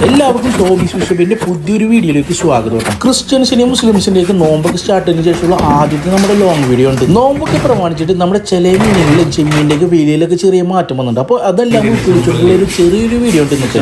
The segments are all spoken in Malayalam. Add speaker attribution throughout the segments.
Speaker 1: എല്ലാവർക്കും ടോമീസ് ബിഷപ്പിന്റെ പുതിയൊരു വീഡിയോയിലേക്ക് സ്വാഗതം. ക്രിസ്ത്യൻസിന്റെയും മുസ്ലിംസിന്റെയും നോമ്പൊക്കെ സ്റ്റാർട്ട് ചെയ്തതിനു ശേഷമുള്ള ആദ്യത്തെ നമ്മുടെ ലോങ് വീഡിയോ ഉണ്ട്. നോമ്പൊക്കെ പ്രമാണിച്ചിട്ട് നമ്മുടെ ചില മീനുകളിലും ചെമ്മീൻ്റെയൊക്കെ വിലയിലൊക്കെ ചെറിയ മാറ്റം വന്നിട്ടുണ്ട്. അപ്പോൾ അതെല്ലാം ഉൾക്കൊള്ളിച്ചിട്ടുള്ള ഒരു ചെറിയൊരു വീഡിയോ ഉണ്ട് ഇന്നത്തെ.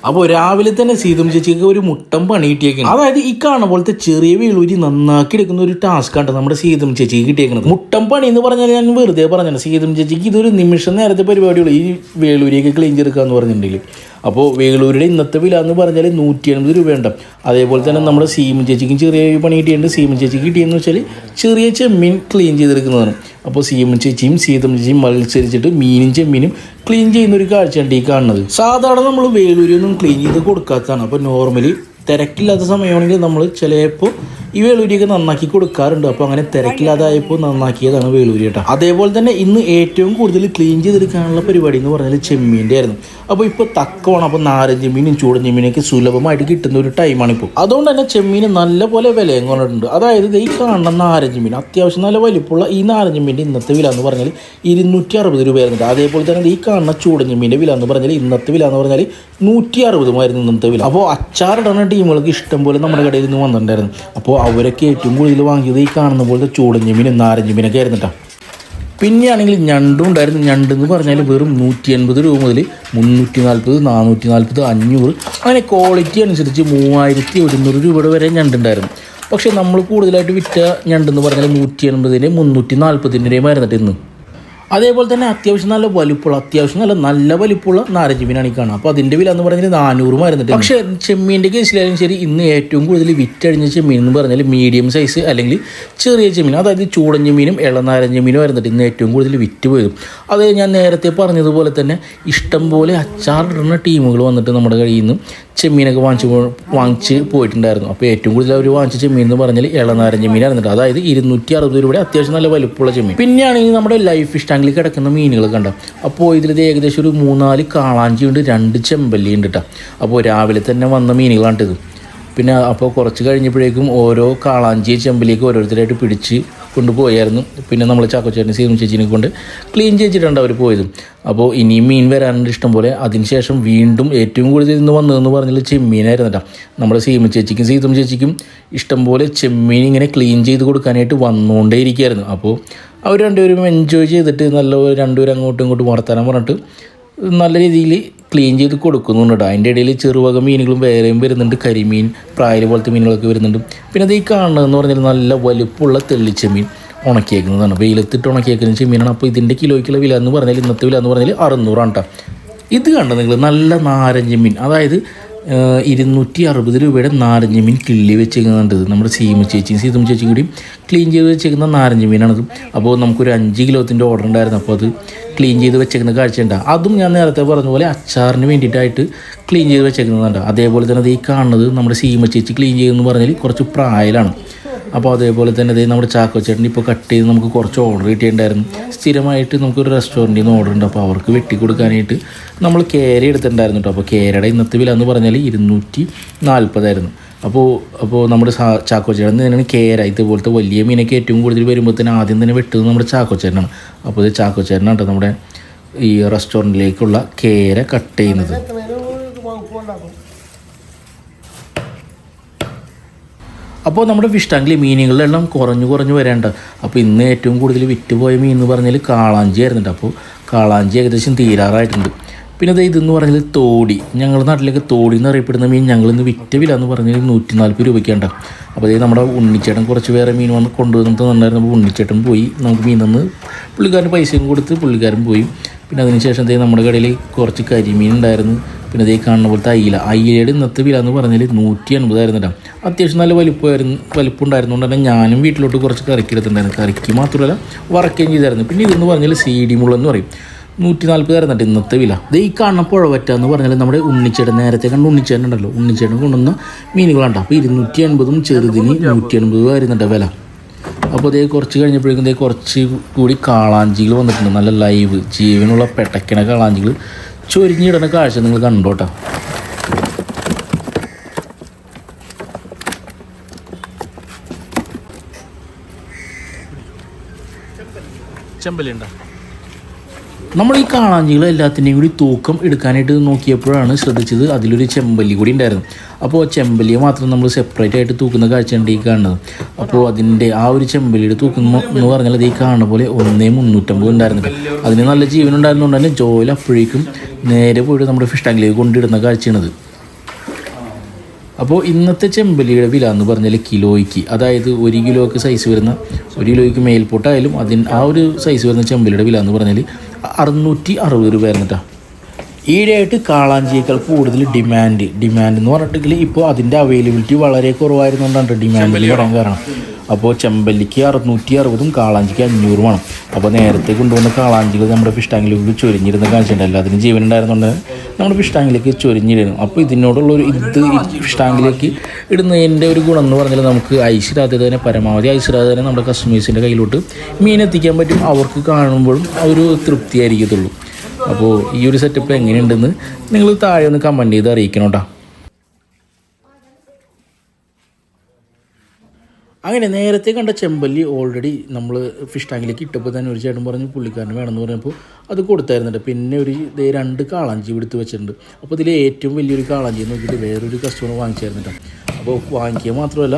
Speaker 1: അപ്പോൾ രാവിലെ തന്നെ സീതം ചേച്ചിക്ക് ഒരു മുട്ടം പണി കിട്ടിയേക്കണം. അതായത് ഈ കാണുന്ന പോലത്തെ ചെറിയ വേളൂരി നന്നാക്കി എടുക്കുന്ന ഒരു ടാസ്ക് ആണ് നമ്മുടെ സീതം ചേച്ചിക്ക് കിട്ടിയേക്കുന്നത്. മുട്ടം പണി എന്ന് പറഞ്ഞാൽ ഞാൻ വെറുതെ പറഞ്ഞാണ്. സീതം ചേച്ചിക്ക് ഇതൊരു നിമിഷം നേരത്തെ പരിപാടിയുള്ളൂ ഈ വേളൂരിയൊക്കെ ക്ലീൻ ചെയ്തെടുക്കുക എന്ന് പറഞ്ഞിട്ടുണ്ടെങ്കിൽ. അപ്പോൾ വേളൂരിയുടെ ഇന്നത്തെ വില എന്ന് പറഞ്ഞാൽ 180 രൂപയുണ്ട്. അതേപോലെ തന്നെ നമ്മുടെ സീമൻ ചേച്ചിക്കും ചെറിയ പണി കിട്ടിയിട്ടുണ്ട്. സീമൻ ചേച്ചിക്ക് കിട്ടിയെന്ന് വെച്ചാൽ ചെറിയ ചെമ്മീൻ ക്ലീൻ ചെയ്തെടുക്കുന്നതാണ്. അപ്പോൾ സീമൻ ചേച്ചിയും സീതം ചേച്ചിയും മത്സരിച്ചിട്ട് മീനും ചെമ്മീനും ക്ലീൻ ചെയ്യുന്ന ഒരു കാഴ്ചയാണ് ഈ കാണുന്നത്. സാധാരണ നമ്മൾ വേളൂരിയൊന്നും ക്ലീൻ ചെയ്ത് കൊടുക്കാത്തതാണ്. അപ്പോൾ നോർമലി തിരക്കില്ലാത്ത സമയമാണെങ്കിൽ നമ്മൾ ചിലപ്പോൾ ഈ വേളൂരിയൊക്കെ നന്നാക്കി കൊടുക്കാറുണ്ട്. അപ്പോൾ അങ്ങനെ തിരക്കില്ലാതായപ്പോൾ നന്നാക്കിയതാണ് വേളൂരി കേട്ടോ. അതേപോലെ തന്നെ ഇന്ന് ഏറ്റവും കൂടുതൽ ക്ലീൻ ചെയ്തെടുക്കാനുള്ള പരിപാടി എന്ന് പറഞ്ഞാൽ ചെമ്മീൻ്റെ ആയിരുന്നു. അപ്പോൾ ഇപ്പോൾ തക്കമാണ്. അപ്പോൾ നാരൻ ചെമ്മീനും ചൂടൻ ചെമ്മീനൊക്കെ സുലഭമായിട്ട് കിട്ടുന്ന ഒരു ടൈമാണിപ്പോൾ. അതുകൊണ്ട് തന്നെ ചെമ്മീന് നല്ല പോലെ വിലയും കൊണ്ടിട്ടുണ്ട്. അതായത് ഈ കാണുന്ന നാരൻ ചെമ്മീൻ അത്യാവശ്യം നല്ല വലിപ്പമുള്ള ഈ നാരൻ ചെമ്മീൻ്റെ ഇന്നത്തെ വില എന്ന് പറഞ്ഞാൽ 260 രൂപയായിരുന്നു. അതേപോലെ തന്നെ ഈ കാണുന്ന ചൂടൻ ചെമ്മീൻ്റെ വില എന്ന് പറഞ്ഞാൽ ഇന്നത്തെ വില എന്ന് പറഞ്ഞാൽ 160 ഇന്നത്തെ വില. അപ്പോൾ അച്ചാറിടുന്ന ടീമുകൾക്ക് ഇഷ്ടം പോലെ നമ്മുടെ കടയിൽ നിന്ന് വന്നിട്ടുണ്ടായിരുന്നു. അപ്പോൾ അവരൊക്കെ ഏറ്റവും കൂടുതൽ വാങ്ങിയത് ഈ കാണുന്ന പോലത്തെ ചൂടൻ ചെമ്മീനും നാരൻ ചെമ്മീനൊക്കെ ആയിരുന്നിട്ടാ. പിന്നെയാണെങ്കിൽ ഞണ്ടും ഉണ്ടായിരുന്നു. ഞണ്ടെന്ന് പറഞ്ഞാൽ വെറും 180 രൂപ മുതൽ 340, 440, 500 അങ്ങനെ ക്വാളിറ്റി അനുസരിച്ച് 3100 രൂപയുടെ വരെ ഞണ്ടുണ്ടായിരുന്നു. പക്ഷേ നമ്മൾ കൂടുതലായിട്ട് വിറ്റ ഞണ്ടെന്ന് പറഞ്ഞാൽ 180, 340 രൂപയായിരുന്നിട്ട് ഇന്ന്. അതേപോലെ തന്നെ അത്യാവശ്യം നല്ല വലിപ്പമുള്ള നാരൻ ചെമ്മീനാണ് ഈ കാണുക. അപ്പോൾ അതിൻ്റെ വില എന്ന് പറഞ്ഞാൽ 400 ആയിരുന്നിട്ട്. പക്ഷേ ചെമ്മീൻ്റെ കേസിലായാലും ശരി ഇന്ന് ഏറ്റവും കൂടുതൽ വിറ്റഴിഞ്ഞ ചെമ്മീൻ എന്ന് പറഞ്ഞാൽ മീഡിയം സൈസ് അല്ലെങ്കിൽ ചെറിയ ചെമ്മീൻ, അതായത് ചൂടൻ ചെമ്മീനും ഇളനാരൻ ചെമ്മീനും ആയിരുന്നിട്ട് ഇന്ന് ഏറ്റവും കൂടുതൽ വിറ്റ് പോയത്. അത് ഞാൻ നേരത്തെ പറഞ്ഞതുപോലെ തന്നെ ഇഷ്ടം പോലെ അച്ചാറിടുന്ന ടീമുകൾ വന്നിട്ട് നമ്മുടെ കയ്യിൽ നിന്ന് ചെമ്മീനൊക്കെ വാങ്ങിച്ച് പോയിട്ടുണ്ടായിരുന്നു. അപ്പോൾ ഏറ്റവും കൂടുതൽ അവർ വാങ്ങിച്ച ചെമ്മീൻ എന്ന് പറഞ്ഞാൽ ഇളനാരൻ ചെമ്മീനായിരുന്നിട്ട്. അതായത് 260 രൂപയുടെ അത്യാവശ്യം നല്ല വലിപ്പമുള്ള ചെമ്മീൻ. പിന്നെയാണെങ്കിൽ നമ്മുടെ ലൈഫ് ഫിഷ് ടാങ്കിൽ കിടക്കുന്ന മീനുകൾ കണ്ട. അപ്പോൾ ഇതിൽ ഏകദേശം ഒരു 3-4 കാളാഞ്ചിയുണ്ട്, 2 ചെമ്പല്ലി ഉണ്ട് കേട്ടോ. അപ്പോൾ രാവിലെ തന്നെ വന്ന മീനുകളാണിത്. പിന്നെ അപ്പോൾ കുറച്ച് കഴിഞ്ഞപ്പോഴേക്കും ഓരോ കാളാഞ്ചി ചെമ്പല്ലിയൊക്കെ ഓരോരുത്തരായിട്ട് പിടിച്ച് കൊണ്ടുപോയായിരുന്നു. പിന്നെ നമ്മൾ ചാക്കോച്ചേട്ടനെ സീമൻ ചേച്ചീനെ കൊണ്ട് ക്ലീൻ ചെയ്തിട്ടുണ്ട് അവർ പോയത്. അപ്പോൾ ഇനിയും മീൻ വരാനുണ്ട് ഇഷ്ടം പോലെ. അതിനുശേഷം വീണ്ടും ഏറ്റവും കൂടുതൽ ഇന്ന് വന്നതെന്ന് പറഞ്ഞാൽ ചെമ്മീനായിരുന്നു കേട്ടോ. നമ്മുടെ സീമൻ ചേച്ചിക്കും സീതം ചേച്ചിക്കും ഇഷ്ടം പോലെ ചെമ്മീൻ ഇങ്ങനെ ക്ലീൻ ചെയ്ത് കൊടുക്കാനായിട്ട് വന്നുകൊണ്ടേ ഇരിക്കുകയായിരുന്നു. അപ്പോൾ അവർ രണ്ടുപേരും എൻജോയ് ചെയ്തിട്ട് നല്ല രണ്ടുപേരും അങ്ങോട്ടും ഇങ്ങോട്ടും വർത്താനം പറഞ്ഞിട്ട് നല്ല രീതിയിൽ ക്ലീൻ ചെയ്ത് കൊടുക്കുന്നുണ്ട്. അതിൻ്റെ ഇടയിൽ ചെറുവക മീനുകളും വേറെയും വരുന്നുണ്ട്. കരിമീൻ, പ്രായല് പോലത്തെ മീനുകളൊക്കെ വരുന്നുണ്ട്. പിന്നെ അത് ഈ കാണുന്നതെന്ന് പറഞ്ഞാൽ നല്ല വലുപ്പമുള്ള തെള്ളിച്ചെമ്മീൻ ഉണക്കിയേക്കുന്നതാണ്. വെയിലത്തിട്ട് ഉണക്കിയേക്കുന്ന ചെമ്മീനാണ്. അപ്പോൾ ഇതിൻ്റെ കിലോയ്ക്കുള്ള വില എന്ന് പറഞ്ഞാൽ ഇന്നത്തെ വില എന്ന് പറഞ്ഞാൽ 600 കേട്ടോ. ഇത് കണ്ടോ നിങ്ങൾ, നല്ല നാരൻ ചെമ്മീൻ, അതായത് 260 രൂപയുടെ നാരൻ ചെമ്മീൻ കിള്ളി വെച്ചേക്കുന്നുണ്ട്. നമ്മുടെ സീതം ചേച്ചിയും കൂടിയും ക്ലീൻ ചെയ്ത് വെച്ചേക്കുന്ന നാരൻ ചെമ്മീനാണത്. അപ്പോൾ നമുക്കൊരു 5 കിലോത്തിൻ്റെ ഓർഡർ ഉണ്ടായിരുന്നു. അപ്പോൾ അത് ക്ലീൻ ചെയ്ത് വെച്ചേക്കുന്ന കാഴ്ചയുണ്ട്. അതും ഞാൻ നേരത്തെ പറഞ്ഞ പോലെ അച്ചാറിന് വേണ്ടിയിട്ടായിട്ട് ക്ലീൻ ചെയ്ത് വെച്ചേക്കുന്നതുണ്ട്. അതേപോലെ തന്നെ ഈ കാണുന്നത് നമ്മുടെ സീമ ചേച്ചി ക്ലീൻ ചെയ്തെന്ന് പറഞ്ഞാൽ കുറച്ച് പ്രായലാണ്. അപ്പോൾ അതേപോലെ തന്നെ നമ്മുടെ ചാക്കോച്ചേട്ടൻ ഇപ്പോൾ കട്ട് ചെയ്ത് നമുക്ക് കുറച്ച് ഓർഡർ കിട്ടിയിട്ടുണ്ടായിരുന്നു. സ്ഥിരമായിട്ട് നമുക്കൊരു റെസ്റ്റോറൻറ്റിൽ നിന്ന് ഓർഡർ ഉണ്ട്. അപ്പോൾ അവർക്ക് വെട്ടി കൊടുക്കാനായിട്ട് നമ്മൾ കേര എടുത്തിട്ടുണ്ടായിരുന്നു കേട്ടോ. അപ്പോൾ കേരയുടെ ഇന്നത്തെ വില എന്ന് പറഞ്ഞാൽ 240 അപ്പോൾ നമ്മുടെ ചാക്കോച്ചേട്ടൻ തന്നെയാണ് കേര. ഇതുപോലത്തെ വലിയ മീനൊക്കെ ഏറ്റവും കൂടുതൽ വരുമ്പോൾ തന്നെ ആദ്യം തന്നെ വെട്ടുന്നത് നമ്മുടെ ചാക്കോച്ചേട്ടനാണ്. അപ്പോൾ ഇത് ചാക്കോച്ചേട്ടനാണ് കേട്ടോ നമ്മുടെ ഈ റെസ്റ്റോറൻറ്റിലേക്കുള്ള കേര കട്ട് ചെയ്യുന്നത്. അപ്പോൾ നമ്മുടെ ഫിഷ് ടാങ്കിൽ മീനുകളെല്ലാം കുറഞ്ഞു വരേണ്ട. അപ്പോൾ ഇന്ന് ഏറ്റവും കൂടുതൽ വിറ്റുപോയ മീൻ എന്ന് പറഞ്ഞാൽ കാളാഞ്ചി ആയിരുന്നുണ്ട്. അപ്പോൾ കാളാഞ്ചി ഏകദേശം തീരാറായിട്ടുണ്ട്. പിന്നെ ഇതെന്ന് പറഞ്ഞാൽ തോടി, ഞങ്ങളുടെ നാട്ടിലേക്ക് തോടി എന്ന് അറിയപ്പെടുന്ന മീൻ ഞങ്ങളിന്ന് വിറ്റ വില എന്ന് പറഞ്ഞാൽ 140 രൂപയ്ക്കാണ്. അപ്പോൾ നമ്മുടെ ഉണ്ണിച്ചേട്ടൻ കുറച്ച് വേറെ മീൻ വന്ന് കൊണ്ടുവന്നിട്ടുണ്ടായിരുന്നു. അപ്പോൾ ഉണ്ണിച്ചേട്ടൻ പോയി നമുക്ക് മീൻ തന്ന് പുള്ളിക്കാരന് പൈസയും കൊടുത്ത് പുള്ളിക്കാരൻ പോയി. പിന്നെ അതിനുശേഷം നമ്മുടെ കടയിൽ കുറച്ച് കരിമീൻ ഉണ്ടായിരുന്നു. പിന്നെ കാണുന്ന പോലത്തെ അയിലയുടെ ഇന്നത്തെ വില എന്ന് പറഞ്ഞാൽ 180 ആയിരുന്നു കേട്ടോ. അത്യാവശ്യം നല്ല വലിപ്പമുണ്ടായിരുന്നുകൊണ്ട് തന്നെ ഞാനും വീട്ടിലോട്ട് കുറച്ച് കറിക്ക് എടുത്തിട്ടുണ്ടായിരുന്നു. കറിക്ക് മാത്രമല്ല വറക്കുകയും ചെയ്തായിരുന്നു. പിന്നെ ഇതെന്ന് പറഞ്ഞാൽ CD മുളെന്ന് പറയും, 140 ആയിരുന്നിട്ട് ഇന്നത്തെ വില. ഈ കാണുന്ന പുഴവറ്റ എന്ന് പറഞ്ഞാൽ നമ്മുടെ ഉണ്ണിച്ചേട്ടൻ, നേരത്തെ കണ്ട ഉണ്ണിച്ചേട്ടൻ ഉണ്ടല്ലോ, ഉണ്ണിച്ചേട്ടൻ കൊണ്ടുവന്ന മീനുകളാണ്. അപ്പോൾ 280 ചെറുതിന് 180 ആയിരുന്നിട്ട് വില. അപ്പോൾ ഇതേ കുറച്ച് കഴിഞ്ഞപ്പോഴേക്കും ഇതേ കുറച്ച് കൂടി കാളാഞ്ചികൾ വന്നിട്ടുണ്ട്. നല്ല ലൈവ് ജീവനുള്ള പെട്ടക്കണ കാളാഞ്ചികൾ ചൊരിഞ്ഞിടുന്ന കാഴ്ച നിങ്ങൾ കണ്ടോട്ടോ. ചെമ്പല്ലുണ്ടോ? നമ്മൾ ഈ കാളാഞ്ചികൾ എല്ലാത്തിൻ്റെയും കൂടി തൂക്കം എടുക്കാനായിട്ട് നോക്കിയപ്പോഴാണ് ശ്രദ്ധിച്ചത് അതിലൊരു ചെമ്പല്ലി കൂടി ഉണ്ടായിരുന്നു. അപ്പോൾ ചെമ്പല്ലിയെ മാത്രം നമ്മൾ സെപ്പറേറ്റ് ആയിട്ട് തൂക്കുന്ന കാഴ്ചയാണ് ഈ കാണുന്നത്. അപ്പോൾ അതിൻ്റെ ആ ഒരു ചെമ്പല്ലിയുടെ തൂക്കം എന്ന് പറഞ്ഞാൽ അത് ഈ കാണുന്ന പോലെ 1,350 ഉണ്ടായിരുന്നില്ല. അതിന് നല്ല ജീവൻ ഉണ്ടായിരുന്നുകൊണ്ട് തന്നെ ജോയിൽ അപ്പോഴേക്കും നേരെ പോയിട്ട് നമ്മുടെ ഫിഷ് ടാങ്കിലേക്ക് കൊണ്ടിടുന്ന കാഴ്ചയാണത്. അപ്പോൾ ഇന്നത്തെ ചെമ്പല്ലിയുടെ വില എന്ന് പറഞ്ഞാൽ കിലോയ്ക്ക്, അതായത് 1 കിലോയ്ക്ക് സൈസ് വരുന്ന 1 കിലോയ്ക്ക് മേൽപോട്ടായാലും ആ ഒരു സൈസ് വരുന്ന ചെമ്പല്ലിയുടെ വില എന്ന് പറഞ്ഞാൽ 660 രൂപ ആയിരുന്നു കേട്ടോ. ഈയിടെയായിട്ട് കാളാഞ്ചിയേക്കാൾ കൂടുതൽ ഡിമാൻഡ് എന്ന് പറഞ്ഞിട്ടുണ്ടെങ്കിൽ ഇപ്പോൾ അതിൻ്റെ അവൈലബിലിറ്റി വളരെ കുറവായിരുന്നുകൊണ്ടാണ് ഡിമാൻഡിൽ വരാൻ കാരണം. അപ്പോൾ ചെമ്പല്ലിക്ക് 660 കാളാഞ്ചിക്ക് 500 വേണം. അപ്പോൾ നേരത്തെ കൊണ്ടുവന്ന കാളാഞ്ചികൾ നമ്മുടെ ഫിഷ് ടാങ്കിലേക്ക് ചൊരിഞ്ഞിരുന്ന കാഴ്ചയുണ്ടല്ലോ, അതിന് ജീവൻ ഉണ്ടായിരുന്നുകൊണ്ട് നമ്മുടെ ഫിഷ് ടാങ്കിലേക്ക് ചൊരിഞ്ഞിരുന്നു. അപ്പോൾ ഇതിനോടുള്ളൊരു ഫിഷ് ടാങ്കിലേക്ക് ഇടുന്നതിൻ്റെ ഒരു ഗുണം എന്ന് പറഞ്ഞാൽ നമുക്ക് ഐസിടാതെ തന്നെ പരമാവധി ഐസിടാതെ തന്നെ നമ്മുടെ കസ്റ്റമേഴ്സിൻ്റെ കയ്യിലോട്ട് മീൻ എത്തിക്കാൻ പറ്റും. അവർക്ക് കാണുമ്പോഴും ഒരു തൃപ്തിയായിരിക്കത്തുള്ളൂ. അപ്പോൾ ഈ ഒരു സെറ്റപ്പ് എങ്ങനെയുണ്ടെന്ന് നിങ്ങൾ താഴെ ഒന്ന് കമൻറ്റ് ചെയ്ത് അറിയിക്കണം കേട്ടോ. അങ്ങനെ നേരത്തെ കണ്ട ചെമ്പല്ലി ഓൾറെഡി നമ്മൾ ഫിഷ് ടാങ്കിലേക്ക് ഇട്ടപ്പോൾ തന്നെ ഒരു ചേട്ടൻ പറഞ്ഞു പുള്ളിക്കാരന് വേണമെന്ന് പറഞ്ഞപ്പോൾ അത് കൊടുത്തായിരുന്നുണ്ട്. പിന്നെ ഒരു 2 കാളാഞ്ചി എടുത്ത് വെച്ചിട്ടുണ്ട്. അപ്പോൾ ഇതിൽ ഏറ്റവും വലിയൊരു കാളാഞ്ചി നോക്കിയിട്ട് വേറൊരു കസ്റ്റമർ വാങ്ങിച്ചായിരുന്നു. അപ്പോൾ വാങ്ങിക്കുക മാത്രമല്ല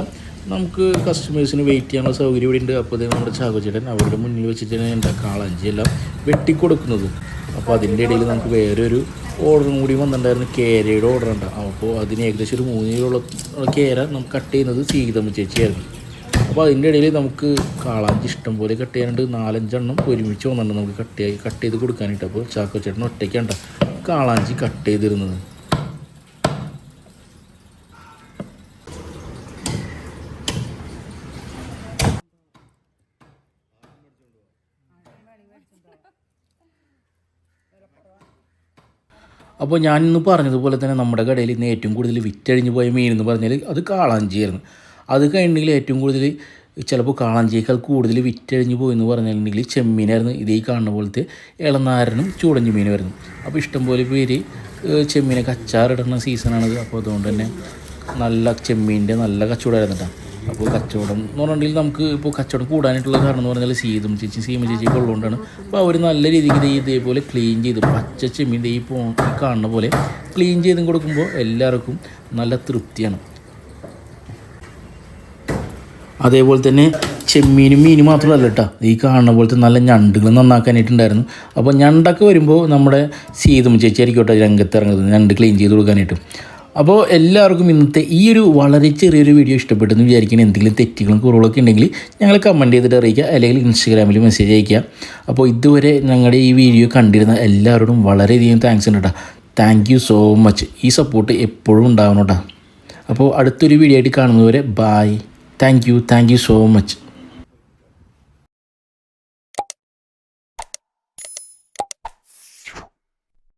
Speaker 1: നമുക്ക് കസ്റ്റമേഴ്സിന് വെയിറ്റ് ചെയ്യാനുള്ള സൗകര്യം ഇവിടെ ഉണ്ട്. അപ്പോൾ നമ്മുടെ ചാകോച്ചേട്ടൻ അവരുടെ മുന്നിൽ വെച്ചിട്ടാണ് എൻ്റെ കാളാഞ്ചിയെല്ലാം വെട്ടിക്കൊടുക്കുന്നത്. അപ്പോൾ അതിൻ്റെ ഇടയിൽ നമുക്ക് വേറൊരു ഓർഡറും കൂടി വന്നിട്ടുണ്ടായിരുന്നു, കേരയുടെ ഓർഡർ ഉണ്ട്. അപ്പോൾ അതിന് ഏകദേശം ഒരു 3 കിലോളം കേര നമുക്ക് കട്ട് ചെയ്യുന്നത് സീതമ്മ ചേച്ചിയായിരുന്നു. അപ്പോൾ അതിൻ്റെ ഇടയിൽ നമുക്ക് കാളാഞ്ചി ഇഷ്ടം പോലെ കട്ട് ചെയ്യാനുണ്ട്. 4-5 എണ്ണം ഒരുമിച്ച് വന്നിട്ടുണ്ട് നമുക്ക് കട്ട് ചെയ്ത് കൊടുക്കാനായിട്ട്. അപ്പോൾ ചാക്കോച്ചേട്ടൻ ഒറ്റയ്ക്കാണ്ട കാളാഞ്ചി കട്ട് ചെയ്തിരുന്നത്. അപ്പോൾ ഞാനിന്ന് പറഞ്ഞതുപോലെ തന്നെ നമ്മുടെ കടയിൽ ഇന്ന് ഏറ്റവും കൂടുതൽ വിറ്റഴിഞ്ഞ് പോയ മീൻ എന്ന് പറഞ്ഞാൽ അത് കാളാഞ്ചിയായിരുന്നു. അത് കഴിഞ്ഞിട്ടുണ്ടെങ്കിൽ ഏറ്റവും കൂടുതൽ ചിലപ്പോൾ കാളാഞ്ചിയേക്കാൾ കൂടുതൽ വിറ്റഴിഞ്ഞ് പോയെന്ന് പറഞ്ഞിട്ടുണ്ടെങ്കിൽ ചെമ്മീനായിരുന്നു. ഇതേ കാണുന്ന പോലത്തെ ഇളനാരനും ചൂടഞ്ഞി മീനുമായിരുന്നു. അപ്പോൾ ഇഷ്ടംപോലെ പേര് ചെമ്മീനൊക്കെ അച്ചാറിടുന്ന സീസണാണത്. അപ്പോൾ അതുകൊണ്ട് തന്നെ നല്ല ചെമ്മീൻ്റെ നല്ല കച്ചവടമായിരുന്നു കേട്ടോ. അപ്പോൾ കച്ചവടം എന്ന് പറഞ്ഞിട്ടുണ്ടെങ്കിൽ നമുക്ക് ഇപ്പോൾ കച്ചവടം കൂടാനായിട്ടുള്ള കാരണം എന്ന് പറഞ്ഞാൽ സീമ ചേച്ചി ഉള്ളതുകൊണ്ടാണ്. അപ്പോൾ അവർ നല്ല രീതിക്ക് ഇതേപോലെ ക്ലീൻ ചെയ്ത് പച്ച ചെമ്മീൻ ഈ കാണുന്ന പോലെ ക്ലീൻ ചെയ്തും കൊടുക്കുമ്പോൾ എല്ലാവർക്കും നല്ല തൃപ്തിയാണ്. അതേപോലെ തന്നെ ചെമ്മീനും മീനും മാത്രമല്ല കേട്ടോ, ഈ കാണുന്ന പോലത്തെ നല്ല ഞണ്ടുകൾ നന്നാക്കാനായിട്ടുണ്ടായിരുന്നു. അപ്പോൾ ഞണ്ടൊക്കെ വരുമ്പോൾ നമ്മുടെ സീതമ്മ ചേച്ചി ആയിരിക്കട്ടെ രംഗത്തിറങ്ങുന്നത് ഞണ്ട് ക്ലീൻ ചെയ്ത് കൊടുക്കാനായിട്ട്. അപ്പോൾ എല്ലാവർക്കും ഇന്നത്തെ ഈ ഒരു വളരെ ചെറിയൊരു വീഡിയോ ഇഷ്ടപ്പെട്ടെന്ന് വിചാരിക്കണം. എന്തെങ്കിലും തെറ്റുകളും കുറവുകളൊക്കെ ഉണ്ടെങ്കിൽ ഞങ്ങൾ കമൻറ്റ് ചെയ്തിട്ട് അറിയിക്കുക, അല്ലെങ്കിൽ ഇൻസ്റ്റാഗ്രാമിൽ മെസ്സേജ് അയയ്ക്കുക. അപ്പോൾ ഇതുവരെ ഞങ്ങളുടെ ഈ വീഡിയോ കണ്ടിരുന്ന എല്ലാവരോടും വളരെയധികം താങ്ക്സ് ഉണ്ട് കേട്ടോ. Thank you so much. ഈ സപ്പോർട്ട് എപ്പോഴും ഉണ്ടാവണം കേട്ടോ. അപ്പോൾ അടുത്തൊരു വീഡിയോ ആയിട്ട് കാണുന്നതുവരെ bye. Thank you so much.